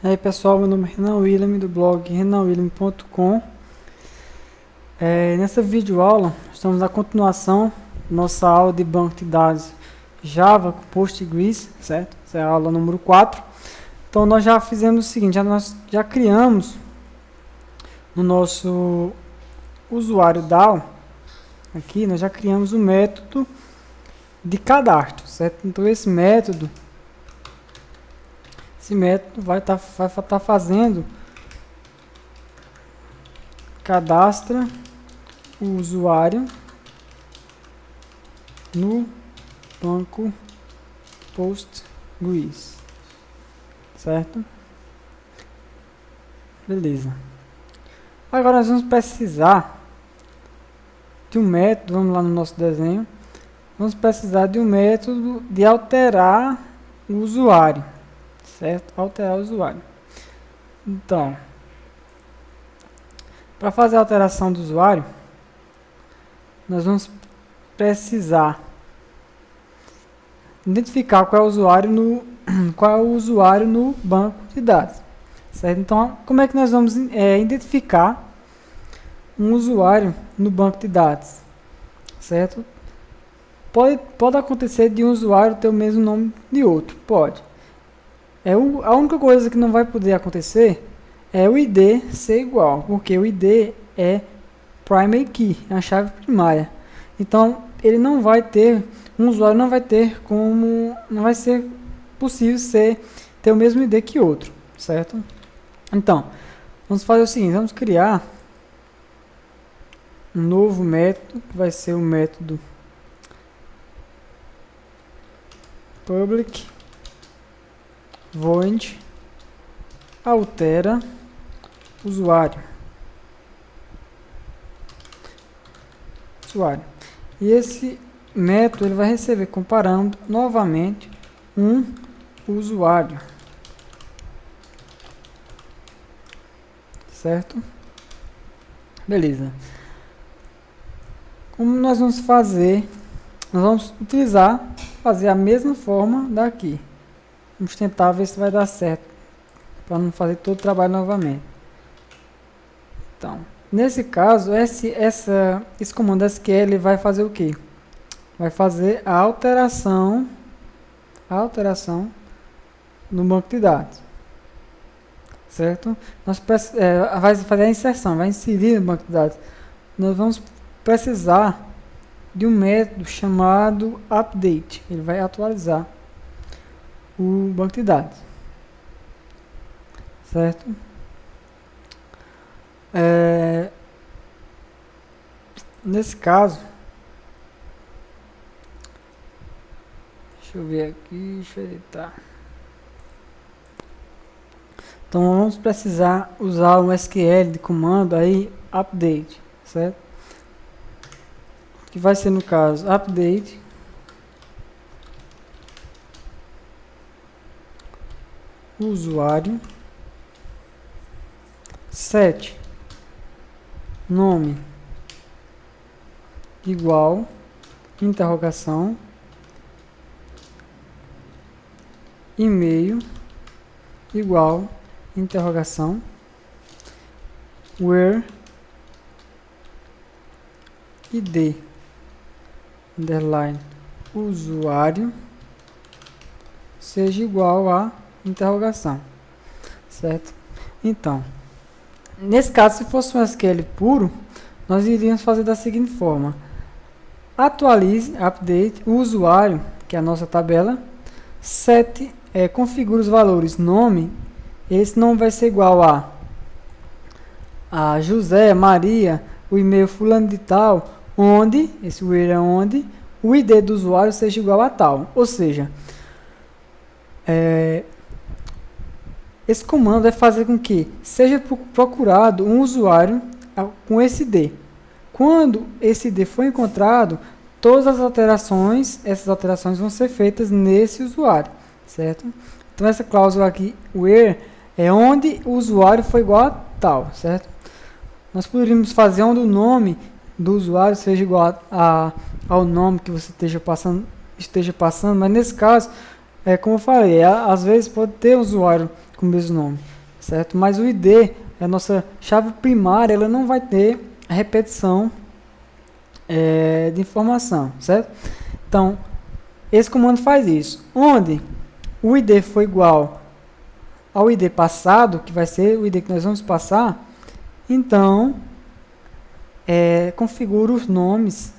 E aí pessoal, meu nome é Renan William do blog renanwilliam.com. Nessa videoaula estamos na continuação da nossa aula de banco de dados Java com Postgres, certo? Essa é a aula número 4. Então nós já fizemos o seguinte, nós já criamos no nosso usuário DAO, aqui nós já criamos o método de cadastro, certo? Então esse método vai estar fazendo cadastra o usuário no banco Postgres, certo? Beleza. Agora nós vamos precisar de um método, vamos lá no nosso desenho, vamos precisar de um método de alterar o usuário, certo? Alterar o usuário. Então, para fazer a alteração do usuário, nós vamos precisar identificar qual é o usuário no banco de dados, certo? Então, como é que nós vamos identificar um usuário no banco de dados, certo? Pode acontecer de um usuário ter o mesmo nome de outro, pode. A única coisa que não vai poder acontecer é o ID ser igual, porque o ID é primary key, é a chave primária. Então, ele não vai ter, um usuário não vai ter como, não vai ser possível ter o mesmo ID que outro, certo? Então, vamos fazer o seguinte, vamos criar um novo método, que vai ser o método public void altera usuário. E esse método ele vai receber comparando novamente um usuário, certo? Beleza. Como nós vamos fazer? Nós vamos fazer a mesma forma daqui. Vamos tentar ver se vai dar certo, para não fazer todo o trabalho novamente. Então, nesse caso, esse comando SQL vai fazer o quê? Vai fazer a alteração no banco de dados, certo? Vai fazer a inserção, vai inserir no banco de dados. Nós vamos precisar de um método chamado update. Ele vai atualizar o banco de dados, certo? Nesse caso, deixa eu ver aqui, deixa eu editar. Então vamos precisar usar o SQL de comando aí update, certo? Que vai ser no caso update usuário set nome igual interrogação e-mail igual interrogação where id underline usuário seja igual a interrogação, certo? Então, nesse caso, se fosse um SQL puro, nós iríamos fazer da seguinte forma: atualize, update, o usuário, que é a nossa tabela, configura os valores nome, esse nome vai ser igual a José, Maria, o e-mail fulano de tal, onde, esse where é onde, o ID do usuário seja igual a tal, ou seja, esse comando vai fazer com que seja procurado um usuário com esse ID. Quando esse ID for encontrado, todas as alterações, essas alterações vão ser feitas nesse usuário, certo? Então essa cláusula aqui, where, é onde o usuário foi igual a tal, certo? Nós poderíamos fazer onde o nome do usuário seja igual ao nome que você esteja passando, mas nesse caso, como eu falei, às vezes pode ter um usuário com o mesmo nome. certo? Mas o ID, a nossa chave primária, ela não vai ter a repetição de informação, certo? Então, esse comando faz isso. Onde o ID for igual ao ID passado, que vai ser o ID que nós vamos passar, então, configura os nomes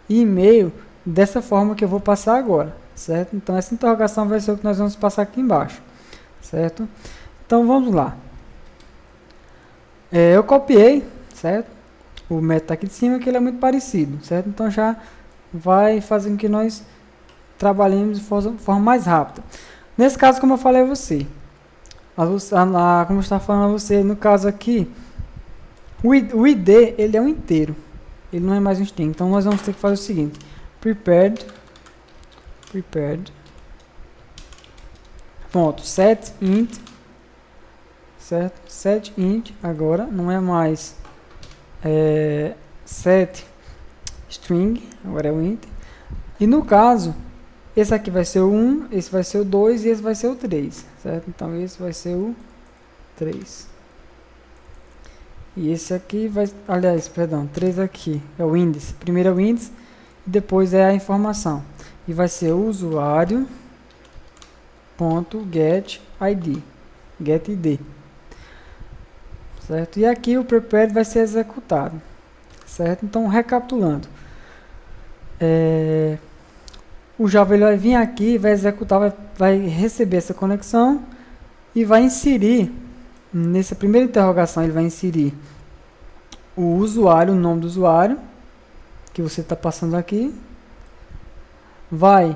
e e-mail dessa forma que eu vou passar agora, certo? Então, essa interrogação vai ser o que nós vamos passar aqui embaixo, certo? Então, vamos lá. Eu copiei, certo? O método tá aqui de cima, que ele é muito parecido, certo? Então, já vai fazer com que nós trabalhemos de forma mais rápida. Nesse caso, como eu falei a você, como eu estava falando a você, no caso aqui, o ID, ele é um inteiro, ele não é mais um string. Então, nós vamos ter que fazer o seguinte, prepared, ponto, set int, certo? Set int, agora, não é mais set string, agora é o int. E no caso, esse aqui vai ser o 1, esse vai ser o 2 e esse vai ser o 3, certo? Então, esse vai ser o 3. E esse aqui vai, aliás, perdão, 3 aqui é o índice. Primeiro é o índice e depois é a informação. E vai ser o usuário ponto get id, certo? E aqui o prepare vai ser executado, certo? Então, recapitulando, o Java ele vai vir aqui, vai executar, vai receber essa conexão e vai inserir, nessa primeira interrogação, ele vai inserir o usuário, o nome do usuário, que você está passando aqui, vai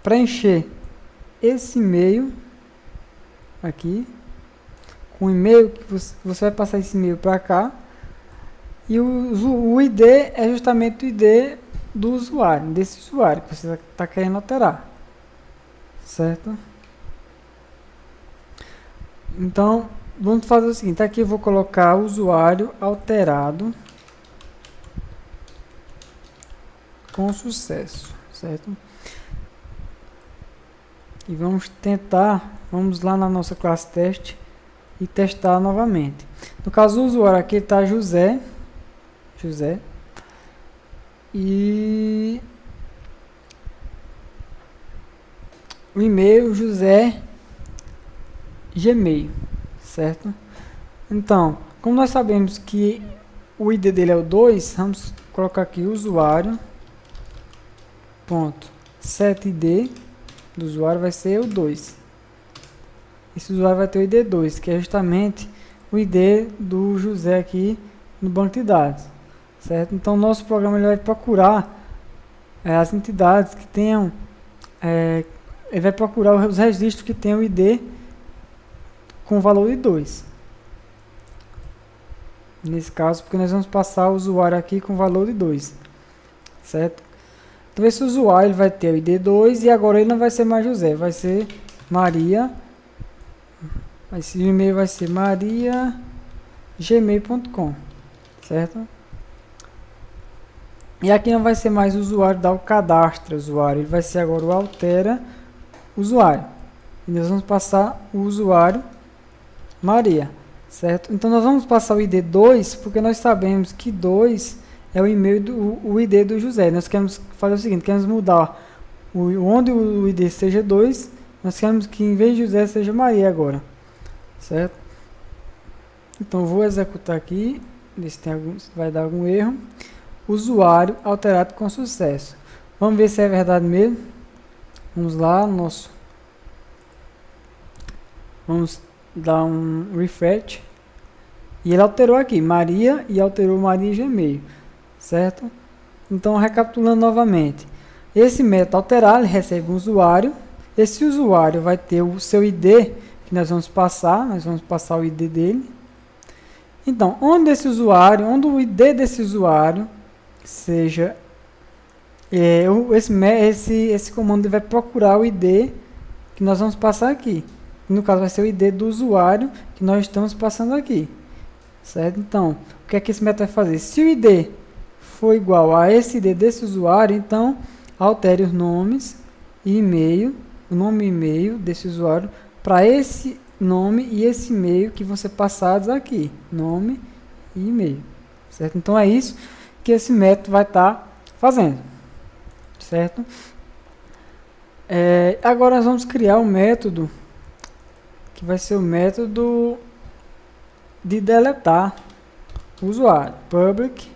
preencher esse e-mail aqui, com o e-mail que você vai passar esse e-mail para cá, e o ID é justamente o ID do usuário, desse usuário que você está querendo alterar, certo? Então, vamos fazer o seguinte, aqui eu vou colocar usuário alterado com sucesso, certo? E vamos lá na nossa classe teste e testar novamente. No caso, o usuário aqui está José, e o e-mail José Gmail, certo? Então, como nós sabemos que o ID dele é o 2, vamos colocar aqui usuário ponto setID do usuário vai ser o 2. Esse usuário vai ter o ID 2, que é justamente o ID do José aqui no banco de dados, certo? Então, nosso programa ele vai procurar as entidades que tenham, ele vai procurar os registros que tenham o ID com o valor de 2. Nesse caso, porque nós vamos passar o usuário aqui com o valor de 2, certo? Então, esse usuário ele vai ter o ID 2 e agora ele não vai ser mais José, vai ser Maria. Esse e-mail vai ser mariagmail.com, certo? E aqui não vai ser mais o usuário da o cadastro usuário, ele vai ser agora o altera usuário. E nós vamos passar o usuário Maria, certo? Então nós vamos passar o ID 2 porque nós sabemos que 2 é o e-mail o ID do José. Nós queremos fazer o seguinte, queremos mudar onde o ID seja 2, nós queremos que em vez de José seja Maria agora, certo? Então vou executar aqui, ver se vai dar algum erro. Usuário alterado com sucesso. Vamos ver se é verdade mesmo. Vamos lá, vamos dar um refresh. E ele alterou aqui, Maria, e alterou Maria Gmail, certo? Então, recapitulando novamente. Esse método alterar, ele recebe um usuário. Esse usuário vai ter o seu ID, que nós vamos passar o ID dele. Então, onde o ID desse usuário seja, esse comando vai procurar o ID que nós vamos passar aqui. No caso, vai ser o ID do usuário que nós estamos passando aqui, certo? Então, o que é que esse método vai fazer? Se o ID for igual a esse ID desse usuário, então altere os nomes e e-mail o nome e e-mail desse usuário para esse nome e esse e-mail que vão ser passados aqui, nome e e-mail, certo? Então é isso que esse método vai estar fazendo, certo? Agora nós vamos criar um método que vai ser o método de deletar o usuário. Public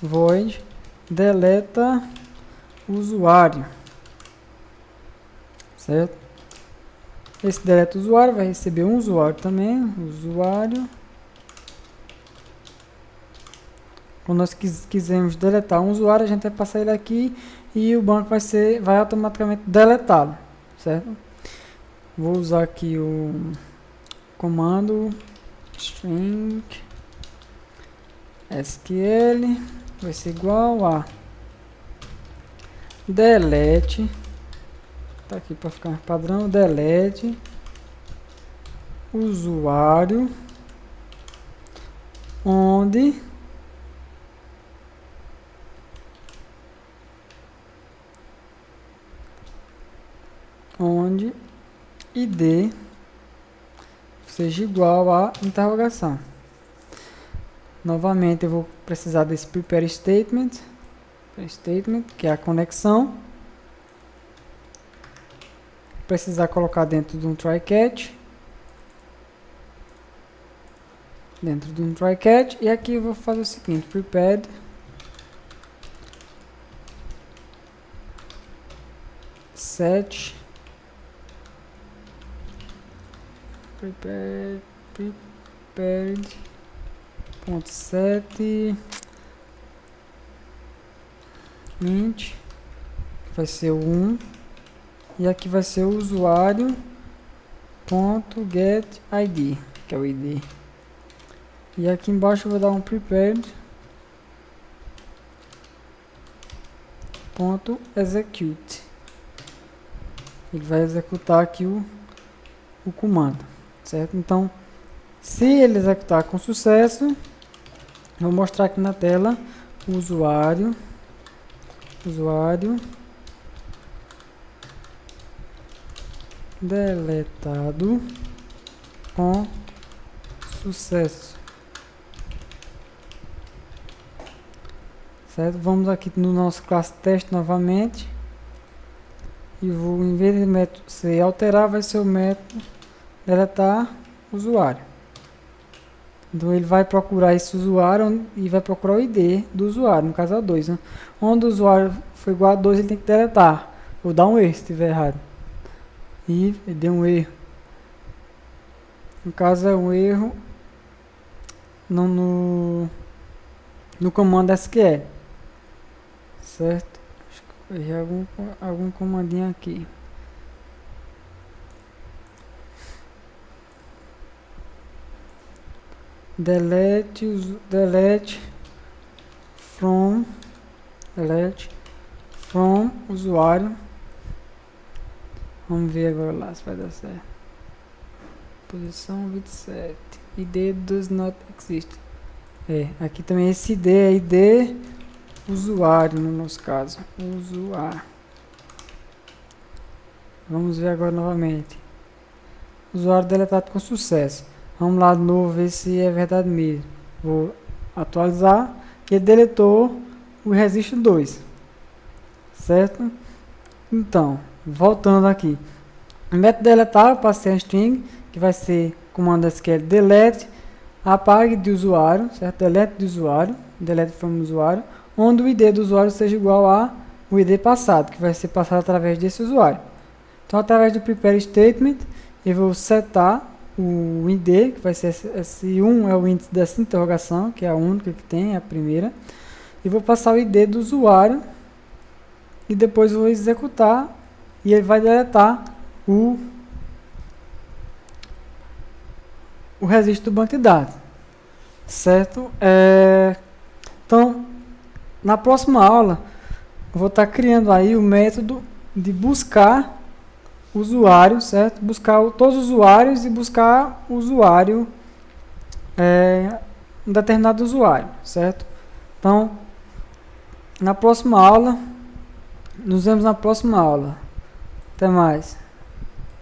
void deleta usuário, certo? Esse deleta usuário vai receber um usuário também, usuário. Quando nós quisermos deletar um usuário, a gente vai passar ele aqui e o banco vai automaticamente deletá-lo, certo? Vou usar aqui o comando string SQL, vai ser igual a delete, tá aqui para ficar padrão, delete usuário onde id seja igual a interrogação. Novamente eu vou precisar desse prepare statement, que é a conexão. Precisar colocar dentro de um try catch. E aqui eu vou fazer o seguinte, prepared set prepared.set int, que vai ser o 1, e aqui vai ser o usuário ponto get id, que é o id. E aqui embaixo eu vou dar um prepared ponto execute. Ele vai executar aqui o comando, certo? Então, se ele executar com sucesso, vou mostrar aqui na tela o usuário deletado com sucesso, certo? Vamos aqui no nosso classe teste novamente e vou, em vez de método ser alterar, vai ser o método deletar usuário. Então ele vai procurar esse usuário e vai procurar o ID do usuário, no caso é o 2, né? Onde o usuário foi igual a 2, ele tem que deletar, ou dar um erro se estiver errado. E ele deu um erro. No caso é um erro no comando SQL, certo? Acho que eu errei algum comandinho aqui. Delete from usuário. Vamos ver agora lá se vai dar certo. Posição 27. ID does not exist. Aqui também esse ID é ID usuário no nosso caso. Usuário. Vamos ver agora novamente. Usuário deletado com sucesso. Vamos lá de novo ver se é verdade mesmo. Vou atualizar. Ele deletou o registro 2. Certo? Então, voltando aqui. O método deletar, eu passei a string, que vai ser comando SQL delete, apague de usuário, certo? Delete de usuário, delete from usuário, onde o ID do usuário seja igual a o ID passado, que vai ser passado através desse usuário. Então, através do prepare statement, eu vou setar o ID, que vai ser esse 1 é o índice dessa interrogação, que é a única que tem, é a primeira, e vou passar o ID do usuário, e depois vou executar, e ele vai deletar o registro do banco de dados, certo? Então, na próxima aula, eu vou estar criando aí o método de buscar usuário, certo? Buscar todos os usuários e buscar o usuário, um determinado usuário, certo? Então, na próxima aula, nos vemos na próxima aula. Até mais.